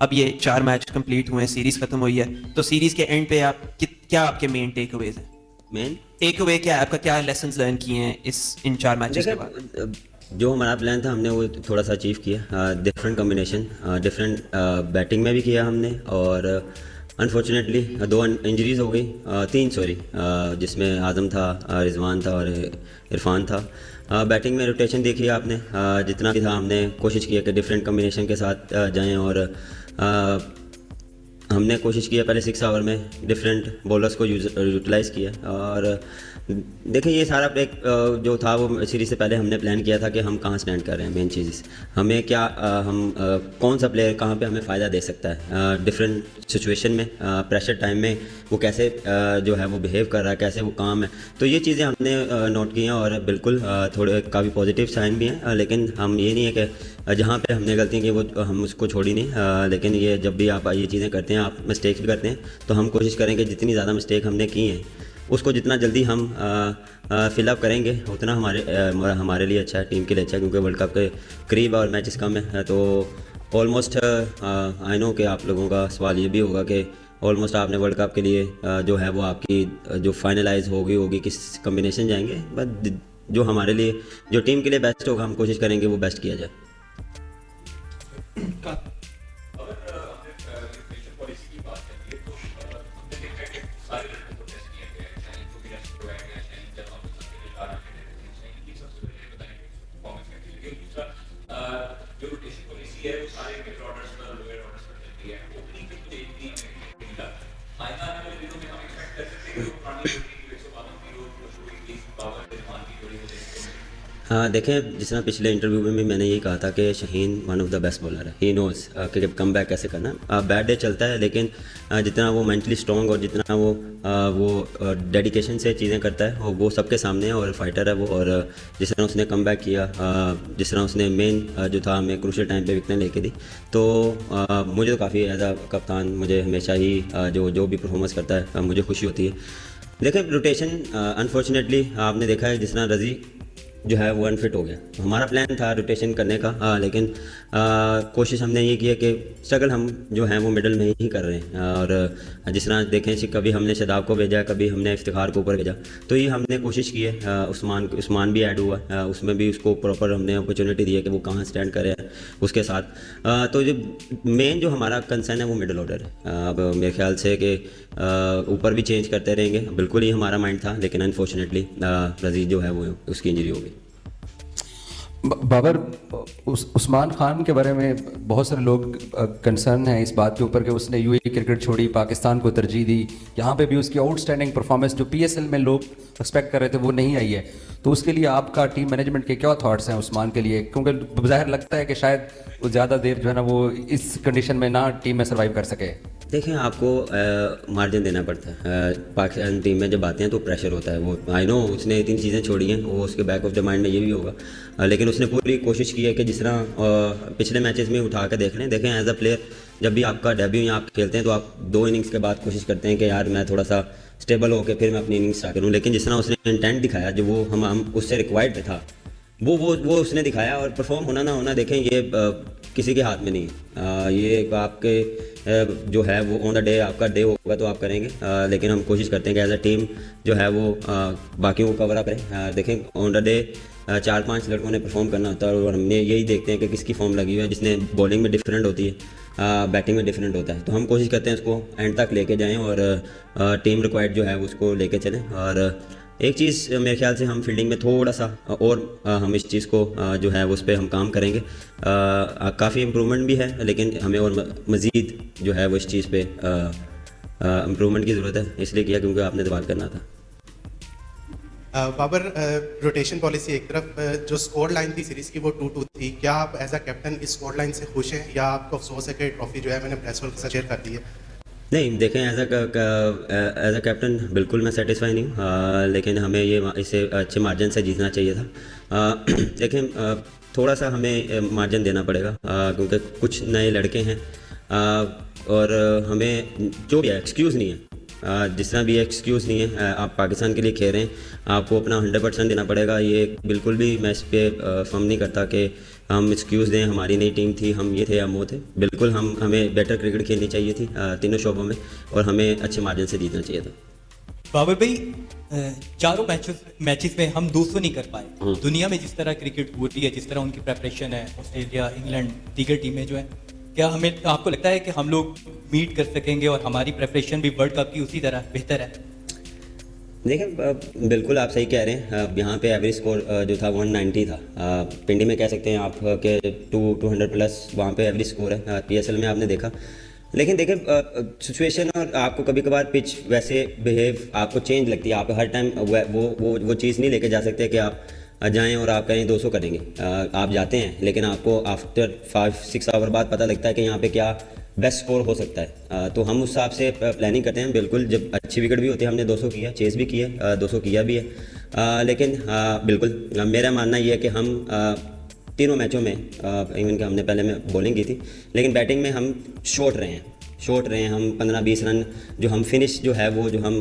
अब ये 4 match complete हुए हैं, सीरीज खत्म हुई है, तो सीरीज के एंड पे आप क्या आपके मेन टेक अवेज हैं? मेन टेक अवे क्या है आपका, क्या लेसन्स लर्न किए हैं इन 4 मैचेस के बाद? देखिए, जो हमारा प्लान था हमने वो थोड़ा सा अचीव किया। डिफरेंट कॉम्बिनेशन, डिफरेंट बैटिंग में भी किया हमने, और अनफॉर्चुनेटली 2 इंजरीज हो गई, 3 सॉरी, जिसमें आज़म था, रिजवान था और इरफान था। बैटिंग में रोटेशन देखिए आपने, जितना भी था हमने कोशिश किया कि डिफरेंट कॉम्बिनेशन के साथ जाएं, और हमने कोशिश किया पहले 6 ओवर में डिफरेंट बॉलर्स को यूटिलाइज़ किया। और देखिए ये सारा एक जो था वो सीरीज से पहले हमने प्लान किया था कि हम कहाँ स्टैंड कर रहे हैं, मेन चीज़ हमें क्या, कौन सा प्लेयर कहाँ पे हमें फ़ायदा दे सकता है डिफरेंट सिचुएशन में, प्रेशर टाइम में वो कैसे जो है वो बिहेव कर रहा है, कैसे वो काम है। तो ये चीज़ें हमने नोट की हैं, और बिल्कुल थोड़े काफ़ी पॉजिटिव साइन भी हैं, लेकिन हम ये नहीं है कि जहाँ पे हमने गलती की वो हम उसको छोड़ी नहीं। लेकिन ये जब भी आप ये चीज़ें करते हैं, आप मिस्टेक्स भी करते हैं, तो हम कोशिश करेंगे जितनी ज़्यादा मिस्टेक हमने की हैं उसको जितना जल्दी हम फिलअप करेंगे उतना हमारे लिए अच्छा है, टीम के लिए अच्छा है, क्योंकि वर्ल्ड कप के करीब और मैचेस कम है। तो ऑलमोस्ट आई नो कि आप लोगों का सवाल ये भी होगा कि ऑलमोस्ट आपने वर्ल्ड कप के लिए जो है वो आपकी जो फाइनलाइज होगी किस कम्बिनेशन जाएंगे, बट जो हमारे लिए जो टीम के लिए बेस्ट होगा हम कोशिश करेंगे वो बेस्ट किया जाए। हाँ देखें, जिस तरह पिछले इंटरव्यू में भी मैंने यही कहा था कि Shaheen one of the best bowler है, ही नोज़ कि कम बैक कैसे करना। बैड डे चलता है, लेकिन जितना वो मेंटली स्ट्रॉन्ग और जितना वो डेडिकेशन से चीज़ें करता है वो सबके सामने है, और फाइटर है वो। और जिस तरह उसने कम बैक किया, जिस तरह उसने मेन जो था हमें क्रूशियल टाइम पे विकेट लेके दी, तो मुझे तो काफ़ी एज अ कप्तान मुझे हमेशा ही जो भी परफॉर्मेंस करता है मुझे खुशी होती है। देखें रोटेशन, अनफॉर्चुनेटली आपने देखा है जिस तरह रज़ी जो है वो अनफिट हो गया, तो हमारा प्लान था रोटेशन करने का, लेकिन कोशिश हमने ये की है कि स्ट्रगल हम जो है वो मिडल में ही कर रहे हैं। और जिस तरह देखें कि कभी हमने शदाब को भेजा, कभी हमने इफ्तिखार को ऊपर भेजा, तो ये हमने कोशिश की है। उस्मान भी ऐड हुआ, उसमें भी उसको प्रॉपर हमने अपॉर्चुनिटी दी है कि वो कहाँ स्टैंड करे उसके साथ। तो जो मेन जो हमारा कंसर्न है वो मिडल ऑर्डर है। अब मेरे ख्याल से कि ऊपर भी चेंज करते रहेंगे, बिल्कुल ही हमारा माइंड था, लेकिन अनफॉर्चुनेटली रज़ीज़ जो है वो उसकी इंजरी हो गई। बाबर, उस्मान खान के बारे में बहुत सारे लोग कंसर्न हैं इस बात के ऊपर कि उसने यूएई क्रिकेट छोड़ी, पाकिस्तान को तरजीह दी। यहाँ पे भी उसकी आउटस्टैंडिंग परफॉर्मेंस जो पीएसएल में लोग एक्सपेक्ट कर रहे थे वो नहीं आई है। तो उसके लिए आपका टीम मैनेजमेंट के क्या थॉट्स हैं उस्मान के लिए? क्योंकि ज़ाहिर लगता है कि शायद वो ज़्यादा देर जो है ना वो इस कंडीशन में ना टीम में सर्वाइव कर सके। देखें, आपको मार्जिन देना पड़ता है। पाकिस्तान टीम में जब आते हैं तो प्रेशर होता है, वो आई नो उसने 3 चीज़ें छोड़ी हैं, वो उसके बैक ऑफ द माइंड में ये भी होगा, लेकिन उसने पूरी कोशिश की है कि जिस तरह पिछले मैचेस में उठा कर देखें एज अ प्लेयर जब भी आपका डेब्यू यहाँ आप खेलते हैं तो आप 2 इनिंग्स के बाद कोशिश करते हैं कि यार मैं थोड़ा सा स्टेबल होकर फिर मैं अपनी इनिंग्स स्टार्ट करूँ। लेकिन जिस तरह उसने इंटेंट दिखाया जो वो हम उससे रिक्वायर्ड था वो उसने दिखाया, और परफॉर्म होना ना होना देखें ये किसी के हाथ में नहीं है। ये आपके जो है वो ऑन द डे आपका डे होगा तो आप करेंगे, लेकिन हम कोशिश करते हैं कि एज अ टीम जो है वो बाकियों को कवर अप करें। देखें ऑन द डे 4-5 लड़कों ने परफॉर्म करना होता है, और हमने यही देखते हैं कि किसकी फॉर्म लगी हुई है, जिसने बॉलिंग में डिफरेंट होती है, बैटिंग में डिफरेंट होता है। तो हम कोशिश करते हैं उसको एंड तक लेके जाएं, और टीम रिक्वायर्ड जो है उसको लेके चलें। और एक चीज़ मेरे ख्याल से हम फील्डिंग में थोड़ा सा और हम इस चीज़ को जो है उस पर हम काम करेंगे। काफ़ी इम्प्रूवमेंट भी है, लेकिन हमें और मज़ीद जो है वो इस चीज़ पे इम्प्रूवमेंट की ज़रूरत है, इसलिए किया क्योंकि आपने सवाल करना था। बाबर, रोटेशन पॉलिसी एक तरफ, जो स्कोर लाइन थी सीरीज़ की वो 2-2 थी। क्या आप एज अ कैप्टन इस स्कोर लाइन से खुश हैं, या आपको अफसोस है कि ट्रॉफी जो है मैंने प्रेस वर्क से शेयर कर दी है? नहीं, देखें एज अ कैप्टन बिल्कुल मैं सेटिस्फाई नहीं हूँ, लेकिन हमें ये इसे अच्छे मार्जिन से जीतना चाहिए था। देखें थोड़ा सा हमें मार्जिन देना पड़ेगा, क्योंकि कुछ नए लड़के हैं, और हमें जो भी है एक्सक्यूज़ नहीं है, जिस तरह भी एक्सक्यूज़ नहीं है। आप पाकिस्तान के लिए खेल रहे हैं, आपको अपना 100% देना पड़ेगा। ये बिल्कुल भी मैं इस पर फर्म नहीं करता कि हम एक्सक्यूज़ दें, हमारी नई टीम थी, हम ये थे या वो थे, बिल्कुल हमें बेटर क्रिकेट खेलनी चाहिए थी तीनों शोबों में, और हमें अच्छे मार्जिन से जीतना चाहिए था। बाबर भाई, चारों मैचेस में हम 200 नहीं कर पाए। दुनिया में जिस तरह क्रिकेट हो रही है, जिस तरह उनकी प्रेपरेशन है, ऑस्ट्रेलिया, इंग्लैंड, दीगर टीमें जो हैं, क्या हमें आपको लगता है कि हम लोग मीट कर सकेंगे और हमारी प्रेपरेशन भी वर्ल्ड कप की उसी तरह बेहतर है? देखें, बिल्कुल आप सही कह रहे हैं। यहाँ पे एवरेज स्कोर जो था 190 था। पिंडी में कह सकते हैं आप के 200 प्लस वहाँ पे एवरेज स्कोर है। PSL में आपने देखा, लेकिन देखें सिचुएशन और आपको कभी कभार पिच वैसे बिहेव आपको चेंज लगती है। आप हर टाइम वो चीज़ नहीं लेके जा सकते कि आप जाएं और आप कहें 200 करेंगे। आप जाते हैं, लेकिन आपको आफ्टर 5-6 आवर बाद पता लगता है कि यहाँ पे क्या बेस्ट स्कोर हो सकता है। तो हम उस हिसाब से प्लानिंग करते हैं। बिल्कुल, जब अच्छी विकेट भी होती है हमने 200 किया, चेस भी किया, 200 किया भी है। लेकिन बिल्कुल मेरा मानना ये है कि हम तीनों मैचों में इवन कि हमने पहले में बॉलिंग की थी, लेकिन बैटिंग में हम शॉर्ट रहे हैं। हम 15-20 रन जो हम फिनिश जो है वो जो हम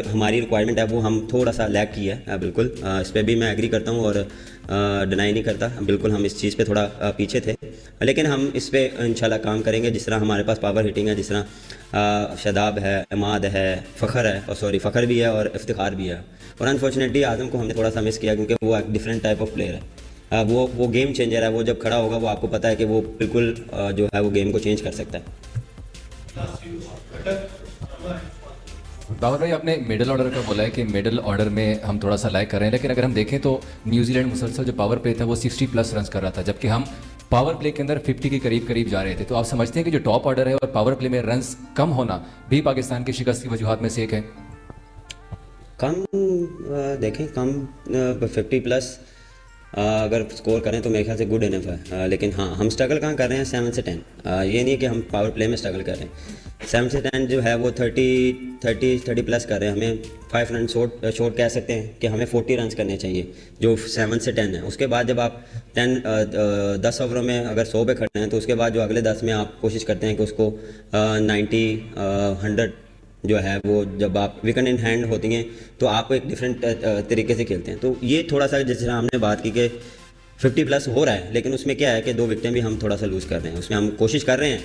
हमारी रिक्वायरमेंट है वो हम थोड़ा सा लैग किया है। बिल्कुल इस पर भी मैं एग्री करता हूँ और डिनाई नहीं करता। बिल्कुल हम इस चीज़ पे थोड़ा पीछे थे, लेकिन हम इस पे इंशाल्लाह काम करेंगे। जिस तरह हमारे पास पावर हिटिंग है, जिस तरह शादाब है, इमाद है, फ़खर भी है और इफ्तिखार भी है। और अनफॉर्चुनेटली आज़म को हमने थोड़ा सा मिस किया, क्योंकि वो एक डिफरेंट टाइप ऑफ प्लेयर है। वो गेम चेंजर है। वो जब खड़ा होगा वो आपको पता है कि वो बिल्कुल जो है वो गेम को चेंज कर सकता है। बाबर भाई, आपने मिडिल ऑर्डर का बोला है कि मिडिल ऑर्डर में हम थोड़ा सा लैग कर रहे हैं, लेकिन अगर हम देखें तो न्यूजीलैंड मुसलसल जो पावर प्ले था वो 60 प्लस रन कर रहा था, जबकि हम पावर प्ले के अंदर 50 के करीब जा रहे थे। तो आप समझते हैं कि जो टॉप ऑर्डर है और पावर प्ले में रन्स कम होना भी पाकिस्तान की शिकस्त की वजूहत में से एक है? देखें 50 प्लस अगर स्कोर करें तो मेरे ख्याल से गुड इनफ है। लेकिन हाँ, हम स्ट्रगल कहाँ कर रहे हैं 7 से 10। ये नहीं है कि हम पावर प्ले में स्ट्रगल कर रहे हैं। 7 से 10 जो है वो 30 प्लस कर रहे हैं। हमें 5 रन शॉर्ट कह सकते हैं कि हमें 40 रन करने चाहिए जो 7 से 10 है। उसके बाद जब आप 10 ओवरों में अगर 100 पे खड़े हैं, तो उसके बाद जो अगले 10 में आप कोशिश करते हैं कि उसको 90, 100 जो है वो जब आप विकेट इन हैंड होती हैं तो आप एक डिफरेंट तरीके से खेलते हैं। तो ये थोड़ा सा जिस तरह हमने बात की कि 50 प्लस हो रहा है, लेकिन उसमें क्या है कि 2 विकेटें भी हम थोड़ा सा लूज़ कर रहे हैं। उसमें हम कोशिश कर रहे हैं,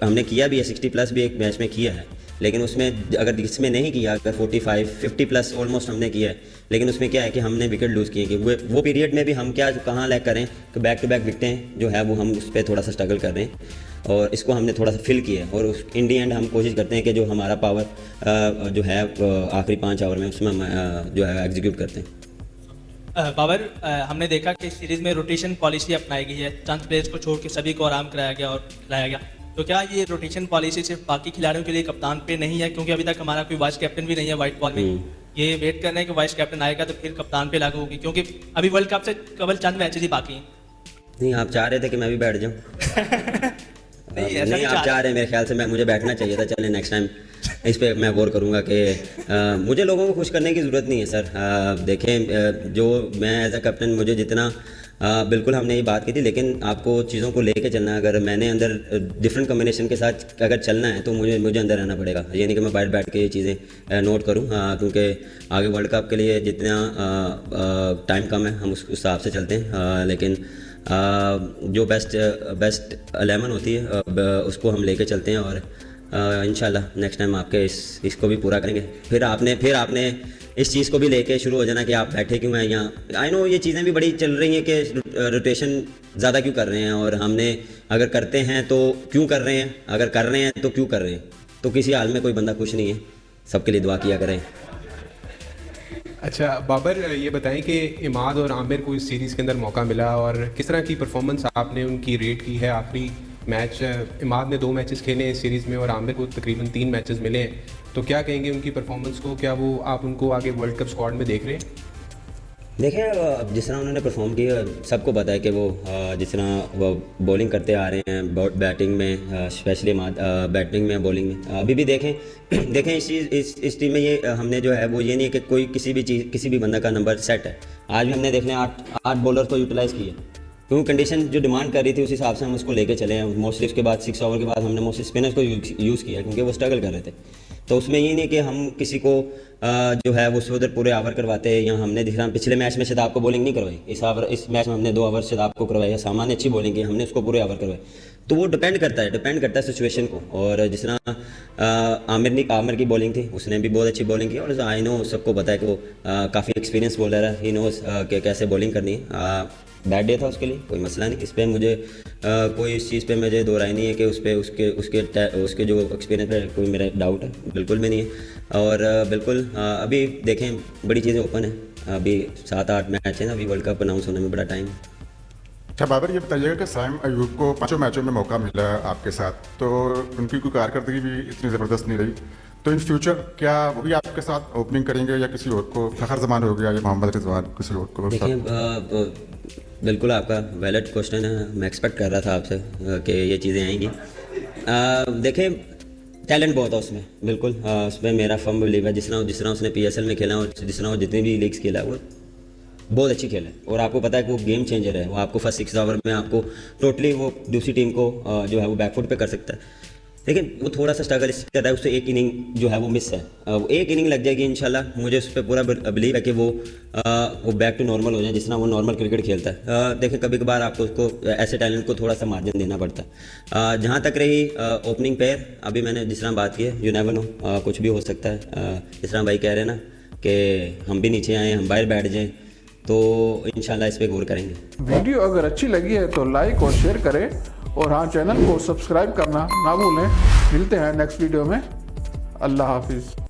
हमने किया भी है, 60 प्लस भी एक मैच में किया है, लेकिन उसमें अगर इसमें नहीं किया, अगर 50 प्लस ऑलमोस्ट हमने किया है, लेकिन उसमें क्या है कि हमने विकेट लूज़ किए कि वो पीरियड में भी हम कहाँ लैग करें कि बैक टू बैक विकेटें जो है वो हम उस पर थोड़ा सा स्ट्रगल कर रहे हैं, और इसको हमने थोड़ा सा फिल किया है। और उस इन दी एंड हम कोशिश करते हैं कि जो हमारा पावर जो है आखिरी 5 ओवर में उसमें हम जो है एग्जीक्यूट करते हैं। बाबर, हमने देखा कि सीरीज में रोटेशन पॉलिसी अपनाई गई है। चंद प्लेयर्स को छोड़ के सभी को आराम कराया गया और खिलाया गया। तो क्या ये रोटेशन पॉलिसी सिर्फ बाकी खिलाड़ियों के लिए कप्तान पे नहीं है? क्योंकि अभी तक हमारा कोई वाइस कैप्टन भी नहीं है व्हाइट बॉल में। ये वेट कर रहे हैं कि वाइस कैप्टन आएगा तो फिर कप्तान पे लागू होगी, क्योंकि अभी वर्ल्ड कप से केवल चंद मैचेस ही बाकी हैं। नहीं, आप चाह रहे थे कि मैं भी बैठ जाऊँ? नहीं, आप चाह रहे हैं, मेरे ख्याल से मुझे बैठना चाहिए था। चलें, नेक्स्ट टाइम इस पर मैं गौर करूँगा कि मुझे लोगों को खुश करने की ज़रूरत नहीं है सर। देखें, जो मैं एज अ कैप्टन मुझे जितना बिल्कुल हमने ये बात की थी, लेकिन आपको चीज़ों को लेके चलना है। अगर मैंने अंदर डिफरेंट कॉम्बिनेशन के साथ अगर चलना है तो मुझे अंदर रहना पड़ेगा। ये नहीं कि मैं बाहर बैठ के ये चीज़ें नोट करूँ, क्योंकि आगे वर्ल्ड कप के लिए जितना टाइम कम है हम उस हिसाब से चलते हैं। लेकिन जो बेस्ट 11 होती है उसको हम लेके चलते हैं, और इंशाल्लाह नेक्स्ट टाइम आपके इसको भी पूरा करेंगे। फिर आपने इस चीज़ को भी लेके शुरू हो जाना कि आप बैठे क्यों हैं यहाँ। आई नो ये चीज़ें भी बड़ी चल रही हैं कि रोटेशन ज़्यादा क्यों कर रहे हैं, और हमने अगर करते हैं तो क्यों कर रहे हैं, अगर कर रहे हैं तो क्यों कर रहे हैं। तो किसी हाल में कोई बंदा खुश नहीं है, सबके लिए दुआ किया करें। अच्छा बाबर, ये बताएं कि इमाद और आमिर को इस सीरीज़ के अंदर मौका मिला और किस तरह की परफॉर्मेंस आपने उनकी रेट की है। आखिरी मैच इमाद ने 2 मैचेस खेले हैं इस सीरीज़ में और आमिर को तकरीबन 3 मैचेस मिले हैं, तो क्या कहेंगे उनकी परफॉर्मेंस को? क्या वो आप उनको आगे वर्ल्ड कप स्क्वाड में देख रहे हैं? देखें, जिस तरह उन्होंने परफॉर्म किया सबको पता है कि वो जिस तरह वो बॉलिंग करते आ रहे हैं, बैटिंग में स्पेशली बैटिंग में, बॉलिंग में अभी भी देखें इस टीम में ये हमने जो है वो ये नहीं है कि कोई किसी भी बंदा का नंबर सेट है। आज भी हमने देखने 8 बॉलर को यूटिलाइज़ किया, क्योंकि कंडीशन जो डिमांड कर रही थी उस हिसाब से हम उसको लेके चले हैं। मोस्टली उसके बाद 6 ओवर के बाद हमने मोस्टली स्पिनर्स को यूज़ किया, क्योंकि वो स्ट्रगल कर रहे थे। तो उसमें ये नहीं कि हम किसी को जो है वो उधर पूरे ओवर करवाते हैं, या हमने दिखा पिछले मैच में शायद आपको बॉलिंग नहीं करवाई, इस मैच में हमने 2 ओवर शायद आपको करवाई, या सामान्य अच्छी बॉलिंग की, हमने उसको पूरे ओवर करवाए। तो वो डिपेंड करता है सिचुएशन को। और जिस तरह आमिर की बॉलिंग थी, उसने भी बहुत अच्छी बॉलिंग की, और आई नो सबको पता है कि वो काफ़ी एक्सपीरियंस बॉलर है, ही नोज कि कैसे बॉलिंग करनी है। बैड डे था उसके लिए, कोई मसला नहीं, इस पर मुझे कोई इस चीज़ पे मुझे दो राय नहीं है कि उस पर उसके जो एक्सपीरियंस पे कोई मेरा डाउट है, बिल्कुल भी नहीं है। और बिल्कुल अभी देखें बड़ी चीज़ें ओपन है, अभी 7-8 मैच है ना, अभी वर्ल्ड कप अनाउंस होने में बड़ा टाइम है। अच्छा बाबर, ये बताइएगा कि साइम अयूब को 5 मैचों में मौका मिला आपके साथ, तो उनकी कोई कारकर्दगी भी इतनी ज़बरदस्त नहीं रही, तो इन फ्यूचर क्या वो भी आपके साथ ओपनिंग करेंगे या किसी और को, फ़खर जमान हो गया या मोहम्मद रिजवान, किसी और को? देखिए बिल्कुल आपका वैलिड क्वेश्चन है, मैं एक्सपेक्ट कर रहा था आपसे कि ये चीज़ें आएंगी। देखें टैलेंट बहुत है उसमें, बिल्कुल उसमें मेरा फर्म बिलीव है। जिस तरह उसने PSL में खेला और जिस तरह वो जितनी भी लीग्स खेला वो बहुत अच्छी खेला है, और आपको पता है कि वो गेम चेंजर है। वो आपको फर्स्ट 6 ओवर में आपको टोटली वो दूसरी टीम को जो है वो बैकफुट पे कर सकता है, लेकिन वो थोड़ा सा स्ट्रगल इससे कर रहा है, उससे एक इनिंग जो है वो मिस है। वो एक इनिंग लग जाएगी इंशाल्लाह, मुझे उस पर पूरा बिलीव है कि वो बैक टू नॉर्मल हो जाए, जिस तरह वो नॉर्मल क्रिकेट खेलता है। देखें कभी कभार आपको उसको ऐसे टैलेंट को थोड़ा सा मार्जिन देना पड़ता है। जहाँ तक रही ओपनिंग पेयर, अभी मैंने जिस तरह बात की है, यू नेवर नो, कुछ भी हो सकता है। जिस तरह भाई कह रहे हैं ना कि हम भी नीचे आए, हम बाहर बैठ जाएँ, तो इंशाल्लाह इस पर गौर करेंगे। वीडियो अगर अच्छी लगी है तो लाइक और शेयर करें, और हाँ, चैनल को सब्सक्राइब करना ना भूलें। मिलते हैं नेक्स्ट वीडियो में। अल्लाह हाफिज़।